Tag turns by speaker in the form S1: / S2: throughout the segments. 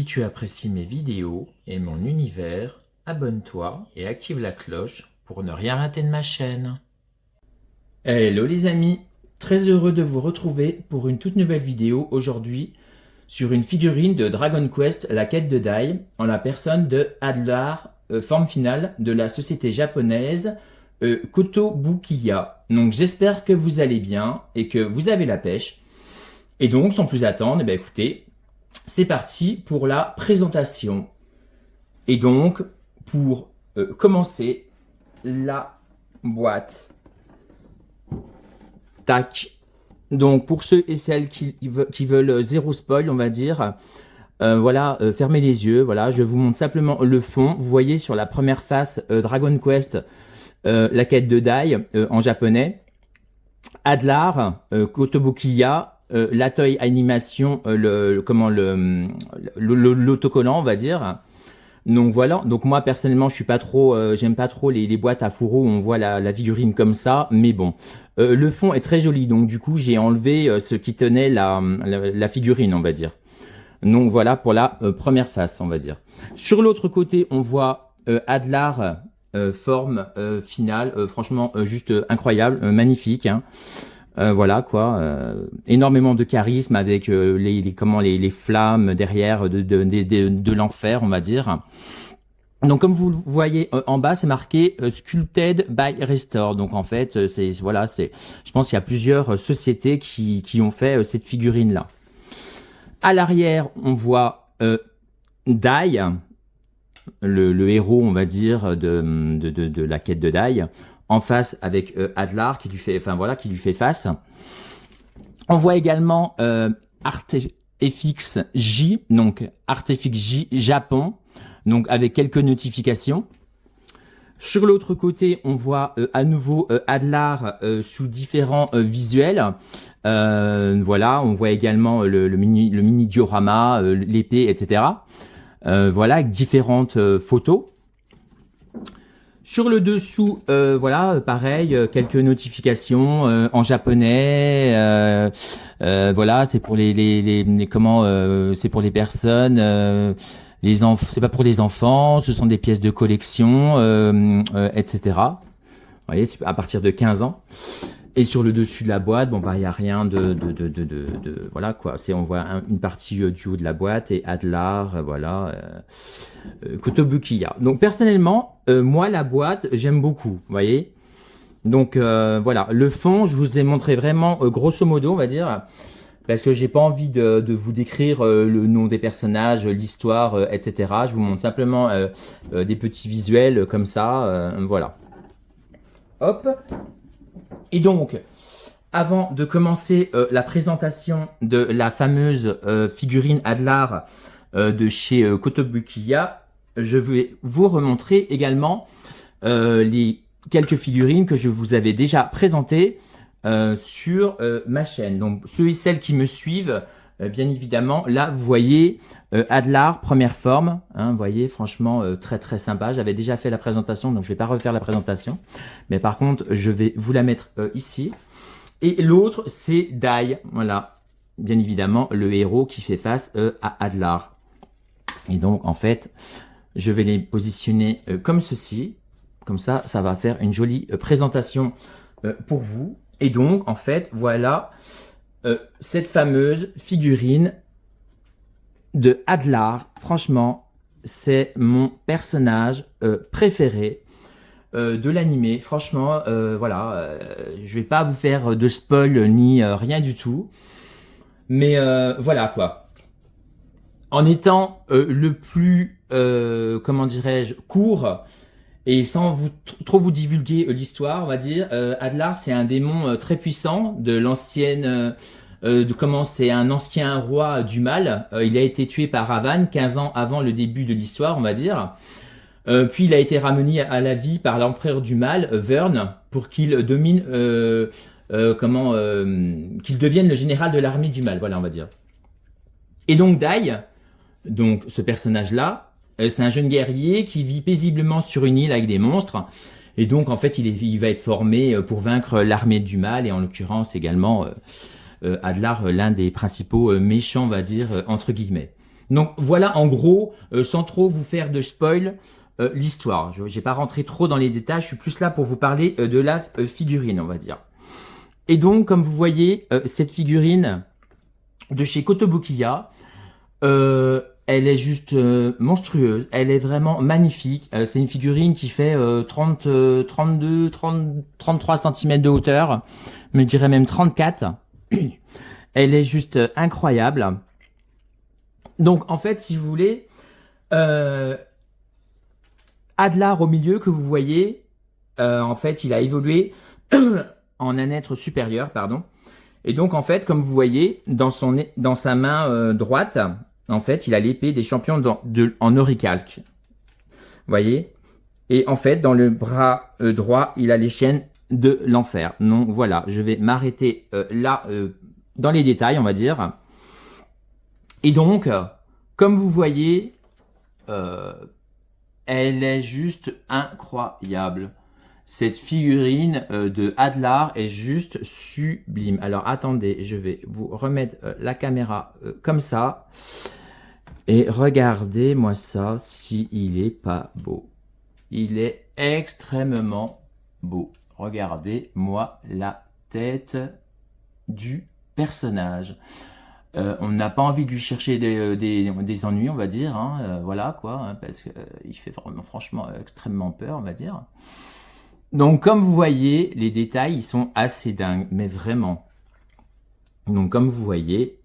S1: Si tu apprécies mes vidéos et mon univers, abonne-toi et active la cloche pour ne rien rater de ma chaîne. Hello les amis, très heureux de vous retrouver pour une toute nouvelle vidéo aujourd'hui sur une figurine de Dragon Quest, la quête de Dai, en la personne de Adlar, forme finale de la société japonaise Kotobukiya. Donc j'espère que vous allez bien et que vous avez la pêche. Et donc sans plus attendre, écoutez, c'est parti pour la présentation. Et donc, pour commencer, la boîte. Tac. Donc, pour ceux et celles qui veulent zéro spoil, on va dire, voilà, fermez les yeux. Voilà, je vous montre simplement le fond. Vous voyez sur la première face, Dragon Quest, la quête de Dai en japonais. Adlar, Kotobukiya, la toy animation, l'autocollant, on va dire. Donc voilà. Donc moi personnellement, je suis pas trop, j'aime pas trop les boîtes à fourreau où on voit la figurine comme ça. Mais bon, le fond est très joli. Donc du coup, j'ai enlevé ce qui tenait la figurine, on va dire. Donc voilà pour la première face, on va dire. Sur l'autre côté, on voit Adlar. Forme finale, franchement juste incroyable, magnifique, hein. Voilà quoi, énormément de charisme avec les flammes derrière de l'enfer, on va dire. Donc comme vous le voyez en bas, c'est marqué Sculpted by Restore. Donc en fait, je pense qu'il y a plusieurs sociétés qui ont fait cette figurine là. À l'arrière, on voit Dai. Le héros, on va dire, de la quête de Dai, en face avec Adlar qui lui fait face. On voit également Artefix J, donc Artefix J Japon, donc avec quelques notifications. Sur l'autre côté, on voit à nouveau Adlar sous différents visuels. Voilà, on voit également le mini diorama, l'épée, etc. Voilà, avec différentes photos. Sur le dessous, voilà, pareil, quelques notifications en japonais. Voilà, c'est pour c'est pour les personnes, c'est pas pour les enfants. Ce sont des pièces de collection, etc. Vous voyez, c'est à partir de 15 ans. Et sur le dessus de la boîte, bon bah il y a rien voilà quoi. On voit une partie du haut de la boîte et Adlar, voilà, Kotobukiya. Donc personnellement, moi la boîte j'aime beaucoup, vous voyez. Donc voilà, le fond je vous ai montré vraiment grosso modo, on va dire, parce que j'ai pas envie de vous décrire le nom des personnages, l'histoire, etc. Je vous montre simplement des petits visuels comme ça, voilà. Hop. Et donc, avant de commencer la présentation de la fameuse figurine Adlar de chez Kotobukiya, je vais vous remontrer également les quelques figurines que je vous avais déjà présentées sur ma chaîne. Donc, ceux et celles qui me suivent, bien évidemment, là, vous voyez Adlar, première forme, hein, vous voyez, franchement, très très sympa. J'avais déjà fait la présentation, donc je ne vais pas refaire la présentation. Mais par contre, je vais vous la mettre ici. Et l'autre, c'est Dai, voilà, bien évidemment, le héros qui fait face à Adlar. Et donc, en fait, je vais les positionner comme ceci. Comme ça, ça va faire une jolie présentation pour vous. Et donc, en fait, voilà cette fameuse figurine de Adlar. Franchement, c'est mon personnage préféré de l'animé. Franchement, voilà, je vais pas vous faire de spoil ni rien du tout. Mais voilà quoi. En étant le plus, comment dirais-je, court et sans trop vous divulguer l'histoire, on va dire, Adlar c'est un démon très puissant de l'ancienne... c'est un ancien roi du mal. Il a été tué par Ravan 15 ans avant le début de l'histoire, on va dire. Puis il a été ramené à la vie par l'empereur du mal, Vern, pour qu'il domine, qu'il devienne le général de l'armée du mal, voilà, on va dire. Et donc Dai, donc ce personnage-là, c'est un jeune guerrier qui vit paisiblement sur une île avec des monstres. Et donc en fait, il va être formé pour vaincre l'armée du mal et en l'occurrence également Adlar, l'un des principaux méchants, on va dire, entre guillemets. Donc voilà en gros, sans trop vous faire de spoil, l'histoire. Je n'ai pas rentré trop dans les détails, je suis plus là pour vous parler de la figurine, on va dire. Et donc, comme vous voyez, cette figurine de chez Kotobukiya, elle est juste monstrueuse, elle est vraiment magnifique. C'est une figurine qui fait 30, 32, 30, 33 cm de hauteur, je dirais même 34. Elle est juste incroyable. Donc en fait, si vous voulez, Adlar au milieu que vous voyez, en fait, il a évolué en un être supérieur, pardon. Et donc en fait, comme vous voyez, dans sa main droite, en fait, il a l'épée des champions en oricalque. Vous voyez? Et en fait, dans le bras droit, il a les chaînes de l'enfer. Donc voilà, je vais m'arrêter là dans les détails, on va dire. Et donc, comme vous voyez, elle est juste incroyable. Cette figurine de Adlar est juste sublime. Alors attendez, je vais vous remettre la caméra comme ça. Et regardez-moi ça, s'il est pas beau. Il est extrêmement beau. Regardez-moi la tête du personnage. On n'a pas envie de lui chercher des ennuis, on va dire. Hein, voilà quoi, hein, parce qu'il fait vraiment, franchement, extrêmement peur, on va dire. Donc, comme vous voyez, les détails, ils sont assez dingues, mais vraiment. Donc, comme vous voyez,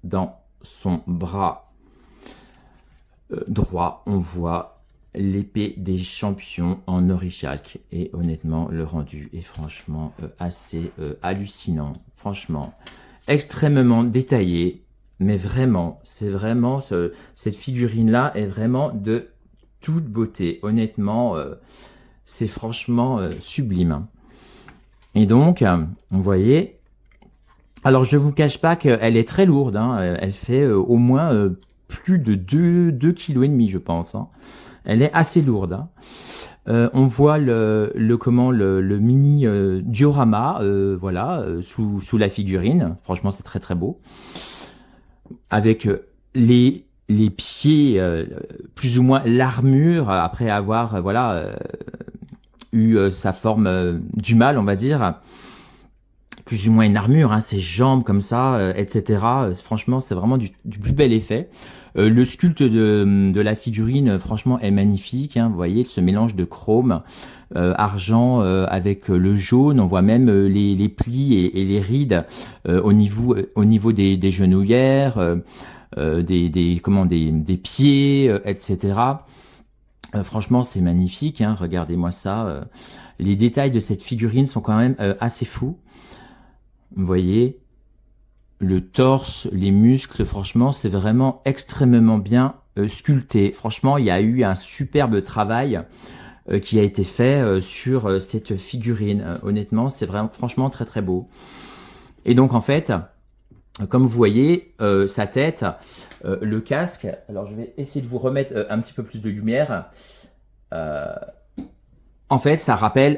S1: dans son bras droit, on voit l'épée des champions en orichalque. Et honnêtement, le rendu est franchement assez hallucinant. Franchement, extrêmement détaillé, mais vraiment, c'est vraiment, cette figurine-là est vraiment de toute beauté. Honnêtement, c'est franchement sublime. Et donc, vous voyez, alors je ne vous cache pas qu'elle est très lourde, hein, elle fait au moins plus de 2,5 kg, je pense. Hein. Elle est assez lourde. Hein. On voit le mini diorama voilà, sous la figurine. Franchement, c'est très très beau. Avec les pieds, plus ou moins l'armure, après avoir voilà, eu sa forme du mal, on va dire. Plus ou moins une armure, hein, ses jambes comme ça, etc. Franchement, c'est vraiment du plus bel effet. Le sculpte de la figurine, franchement, est magnifique. Hein, vous voyez, ce mélange de chrome, argent avec le jaune. On voit même les plis et les rides au niveau des genouillères, des pieds, etc. Franchement, c'est magnifique. Hein, regardez-moi ça. Les détails de cette figurine sont quand même assez fous. Vous voyez, le torse, les muscles, franchement, c'est vraiment extrêmement bien sculpté. Franchement, il y a eu un superbe travail qui a été fait sur cette figurine. Honnêtement, c'est vraiment, franchement, très très beau. Et donc, en fait, comme vous voyez, sa tête, le casque, alors je vais essayer de vous remettre un petit peu plus de lumière. En fait, ça rappelle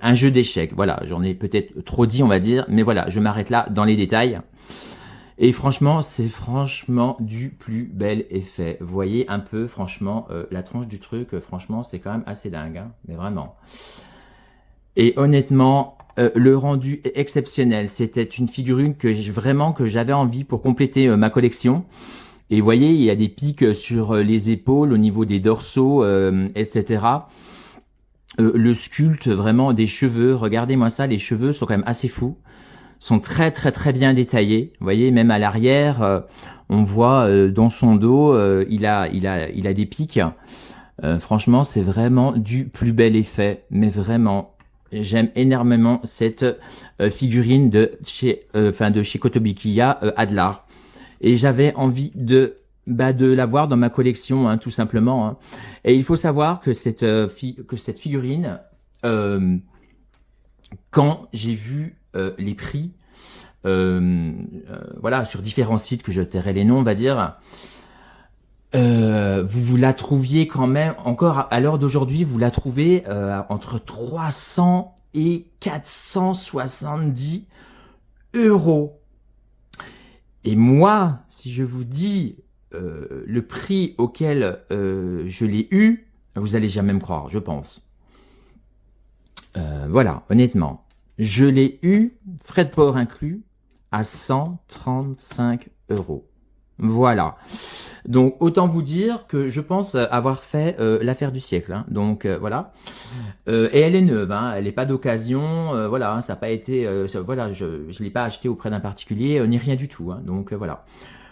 S1: un jeu d'échecs. Voilà, j'en ai peut-être trop dit, on va dire, mais voilà, je m'arrête là dans les détails. Et franchement, c'est franchement du plus bel effet. Vous voyez un peu, franchement, la tronche du truc, franchement, c'est quand même assez dingue, hein, mais vraiment. Et honnêtement, le rendu est exceptionnel. C'était une figurine que j'avais envie pour compléter ma collection. Et vous voyez, il y a des pics sur les épaules, au niveau des dorsaux, etc. Le sculpte vraiment des cheveux, regardez-moi ça, les cheveux sont quand même assez fous, sont très très très bien détaillés. Vous voyez, même à l'arrière, on voit dans son dos, il a des pics. Franchement, c'est vraiment du plus bel effet, mais vraiment, j'aime énormément cette figurine de chez Kotobukiya Adlar. Et j'avais envie de l'avoir dans ma collection, hein, tout simplement. Hein. Et il faut savoir que cette figurine, quand j'ai vu les prix, voilà, sur différents sites que je tairai les noms, on va dire, vous la trouviez quand même, encore à l'heure d'aujourd'hui, vous la trouvez entre 300 et 470 €. Et moi, si je vous dis le prix auquel je l'ai eu, vous allez jamais me croire, je pense. Voilà, honnêtement. Je l'ai eu, frais de port inclus, à 135 €. Voilà. Donc, autant vous dire que je pense avoir fait l'affaire du siècle. Hein. Donc, voilà. Et elle est neuve, hein. Elle n'est pas d'occasion. Voilà, hein, ça n'a pas été... voilà, je ne l'ai pas acheté auprès d'un particulier, ni rien du tout. Hein. Donc, voilà.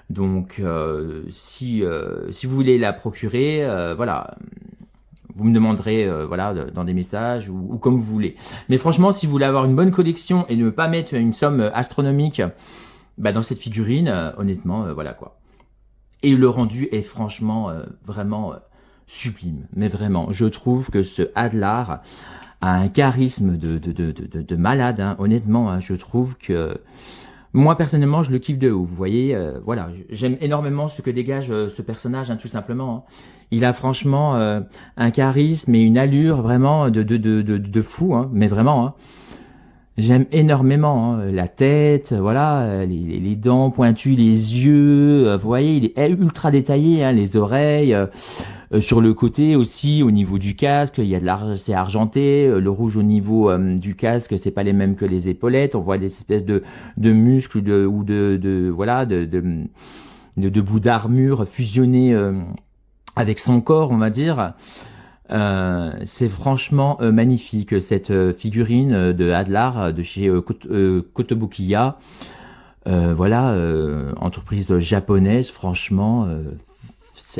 S1: Donc, si vous voulez la procurer, voilà, vous me demanderez voilà, dans des messages ou comme vous voulez. Mais franchement, si vous voulez avoir une bonne collection et ne pas mettre une somme astronomique dans cette figurine, honnêtement, voilà quoi. Et le rendu est franchement vraiment sublime. Mais vraiment, je trouve que ce Hadlar a un charisme de malade. Hein. Honnêtement, hein, je trouve que... Moi, personnellement, je le kiffe de haut. Vous voyez, voilà, j'aime énormément ce que dégage ce personnage, hein, tout simplement. Hein. Il a franchement un charisme et une allure vraiment de fou, hein, mais vraiment. Hein. J'aime énormément hein, la tête, voilà, les dents pointues, les yeux. Vous voyez, il est ultra détaillé, hein, les oreilles. Sur le côté aussi, au niveau du casque, il y a c'est argenté. Le rouge au niveau du casque, c'est pas les mêmes que les épaulettes. On voit des espèces de muscles ou voilà, de bouts d'armure fusionnés avec son corps, on va dire. C'est franchement magnifique cette figurine de Hadlar de chez Kotobukiya. Voilà, entreprise japonaise, franchement,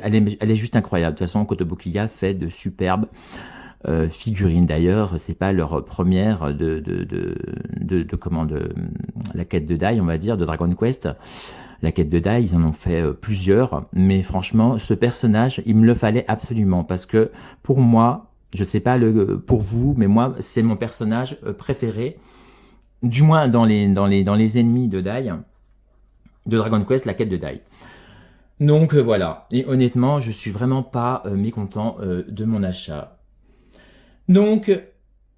S1: elle est juste incroyable. De toute façon, Kotobukiya fait de superbes figurines. D'ailleurs, c'est pas leur première la quête de Dai, on va dire, de Dragon Quest. La quête de Dai, ils en ont fait plusieurs, mais franchement, ce personnage, il me le fallait absolument, parce que pour moi, je sais pas pour vous, mais moi, c'est mon personnage préféré, du moins dans les ennemis de Dai, de Dragon Quest, la quête de Dai. Donc voilà, et honnêtement, je suis vraiment pas mécontent de mon achat. Donc,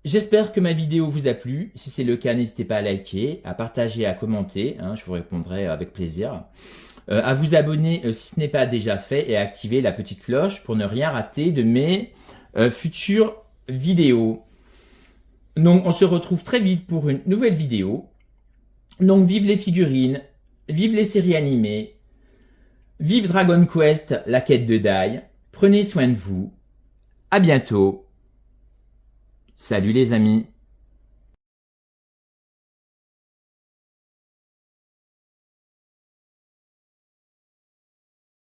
S1: j'espère que ma vidéo vous a plu. Si c'est le cas, n'hésitez pas à liker, à partager, à commenter. Hein, je vous répondrai avec plaisir. À vous abonner si ce n'est pas déjà fait et à activer la petite cloche pour ne rien rater de mes futures vidéos. Donc, on se retrouve très vite pour une nouvelle vidéo. Donc, vive les figurines, vive les séries animées, vive Dragon Quest, la quête de Dai. Prenez soin de vous. À bientôt. Salut les amis.